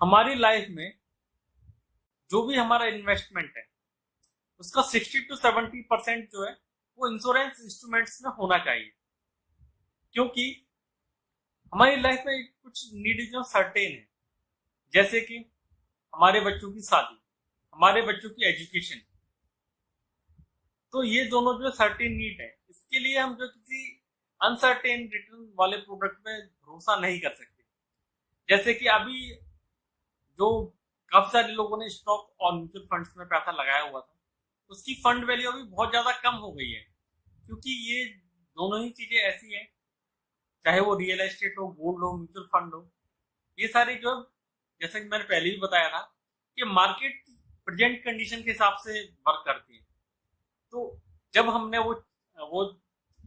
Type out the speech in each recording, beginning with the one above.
हमारी लाइफ में जो भी हमारा इन्वेस्टमेंट है उसका 60 to 70% जो है वो इंश्योरेंस इंस्ट्रूमेंट्स में होना चाहिए, क्योंकि हमारी लाइफ में कुछ नीड जो सर्टेन है, जैसे कि हमारे बच्चों की शादी, हमारे बच्चों की एजुकेशन। तो ये दोनों जो सर्टेन नीड है, इसके लिए हम जो किसी अनसर्टेन रिटर्न वाले प्रोडक्ट पे भरोसा नहीं कर सकते। जैसे कि अभी जो काफी सारे लोगों ने स्टॉक और म्यूचुअल फंड्स में पैसा लगाया हुआ था, उसकी फंड वैल्यू अभी बहुत ज्यादा कम हो गई है, क्योंकि ये दोनों ही चीजें ऐसी हैं, चाहे वो रियल एस्टेट हो, गोल्ड हो, म्यूचुअल फंड हो, ये सारी जो, जैसा कि मैंने पहले भी बताया था कि मार्केट प्रेजेंट कंडीशन के हिसाब से वर्क करती है। तो जब हमने वो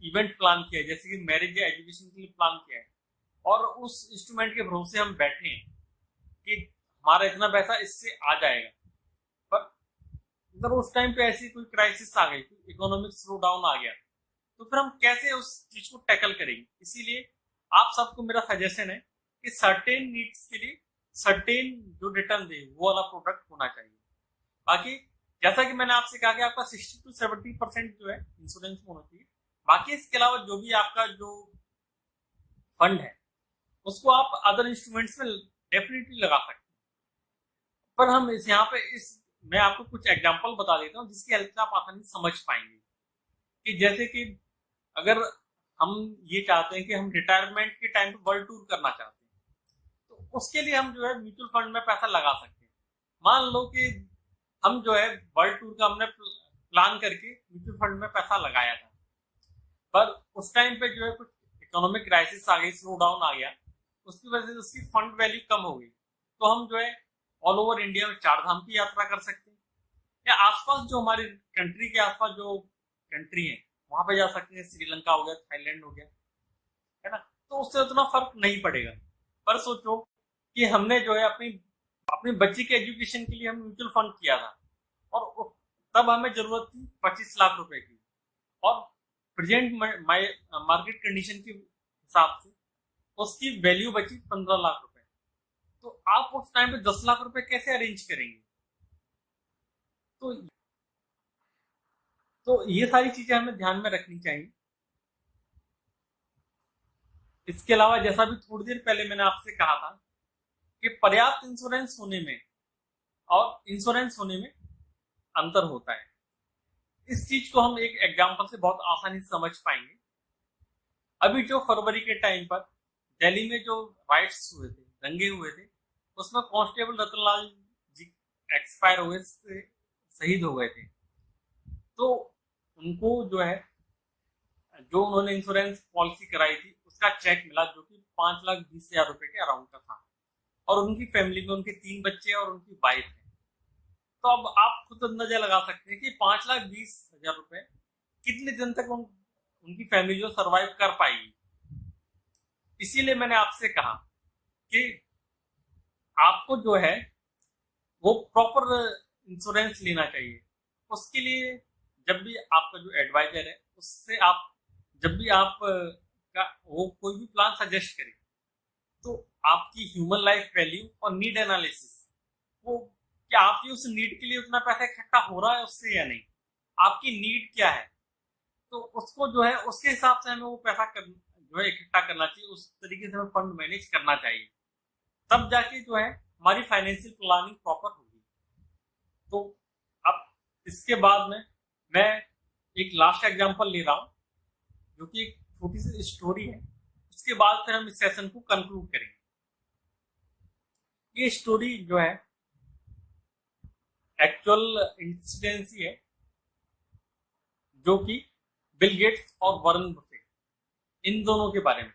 इवेंट प्लान किया है, जैसे कि मैरिज या एजुकेशन के लिए प्लान किया है, और उस इंस्ट्रूमेंट के भरोसे हम बैठे हैं कि हमारा इतना पैसा इससे आ जाएगा, पर अगर उस टाइम पे ऐसी कोई क्राइसिस आ गई, कोई इकोनॉमिक स्लो डाउन आ गया, तो फिर हम कैसे उस चीज को टैकल करेंगे। इसीलिए आप सबको मेरा सजेशन है कि सर्टेन नीड्स के लिए सर्टेन जो रिटर्न दे वो वाला प्रोडक्ट होना चाहिए। बाकी जैसा कि मैंने आपसे कहा कि आपका 60 to 70% जो है इंश्योरेंस में होना चाहिए। बाकी इसके अलावा जो भी आपका जो फंड है उसको आप अदर इंस्ट्रूमेंट्स में डेफिनेटली लगा सकते हैं। पर हम इस यहाँ पे मैं आपको कुछ एग्जांपल बता देता हूँ जिसकी हेल्प से आप आसानी से समझ पाएंगे कि जैसे कि अगर हम ये चाहते हैं कि हम रिटायरमेंट के टाइम पे वर्ल्ड टूर करना चाहते हैं, तो उसके लिए हम जो है म्यूचुअल फंड में पैसा लगा सकते हैं। मान लो कि हम जो है वर्ल्ड टूर का हमने प्लान करके म्यूचुअल फंड में पैसा लगाया था, पर उस टाइम पे जो है कुछ इकोनॉमिक क्राइसिस आ गई, स्लो डाउन आ गया, उसकी वजह से उसकी फंड वैल्यू कम हो गई। तो हम जो है ऑल ओवर इंडिया में 4 धाम की यात्रा कर सकते हैं, या आसपास जो हमारी कंट्री के आसपास जो कंट्री है वहां पे जा सकते हैं। श्रीलंका हो गया, थाईलैंड हो गया, है ना। तो उससे उतना फर्क नहीं पड़ेगा। पर सोचो कि हमने जो है अपनी अपनी बच्ची के एजुकेशन के लिए हम म्यूचुअल फंड किया था, और तब हमें जरूरत थी 25 लाख रुपए की, और प्रेजेंट मार्केट कंडीशन के हिसाब से उसकी वैल्यू बची 15 लाख रुपए। तो आप उस टाइम पे 10 लाख रुपए कैसे अरेंज करेंगे। तो ये सारी चीजें हमें ध्यान में रखनी चाहिए। इसके अलावा जैसा भी थोड़ी देर पहले मैंने आपसे कहा था कि पर्याप्त इंश्योरेंस होने में और इंश्योरेंस होने में अंतर होता है। इस चीज को हम एक एग्जांपल से बहुत आसानी से समझ पाएंगे। अभी जो फरवरी के टाइम पर दिल्ली में जो राइट्स हुए थे, दंगे हुए थे, उसमें कांस्टेबल रतनलाल जी एक्सपायर हुए, शहीद हो गए थे। तो उनको जो है, जो उन्होंने इंश्योरेंस पॉलिसी कराई थी उसका चेक मिला, जो कि 5,20,000 रुपए के अराउंड का था, और उनकी फैमिली में उनके 3 बच्चे और उनकी वाइफ है। तो अब आप खुद अंदाजा लगा सकते हैं कि 5,20,000 रुपए कितने दिन तक उनकी फैमिली जो सर्वाइव कर पाएगी। इसीलिए मैंने आपसे कहा कि आपको जो है वो प्रॉपर इंश्योरेंस लेना चाहिए। उसके लिए जब भी आपका जो एडवाइजर है उससे आप जब भी आप का वो कोई भी प्लान सजेस्ट करे, तो आपकी ह्यूमन लाइफ वैल्यू और नीड एनालिसिस, वो क्या आपकी उस नीड के लिए उतना पैसा इकट्ठा हो रहा है उससे या नहीं, आपकी नीड क्या है, तो उसको जो है उसके हिसाब से हमें वो पैसा जो है इकट्ठा करना चाहिए। उस तरीके से हमें फंड मैनेज करना चाहिए, तब जाके जो है हमारी फाइनेंशियल प्लानिंग प्रॉपर होगी। तो अब इसके बाद में मैं एक लास्ट एग्जांपल ले रहा हूं, जो कि एक छोटी सी स्टोरी है। उसके बाद फिर हम इस सेशन को कंक्लूड करेंगे। ये स्टोरी जो है एक्चुअल इंसिडेंस ही है, जो कि बिल गेट्स और वॉरेन बफेट इन दोनों के बारे में।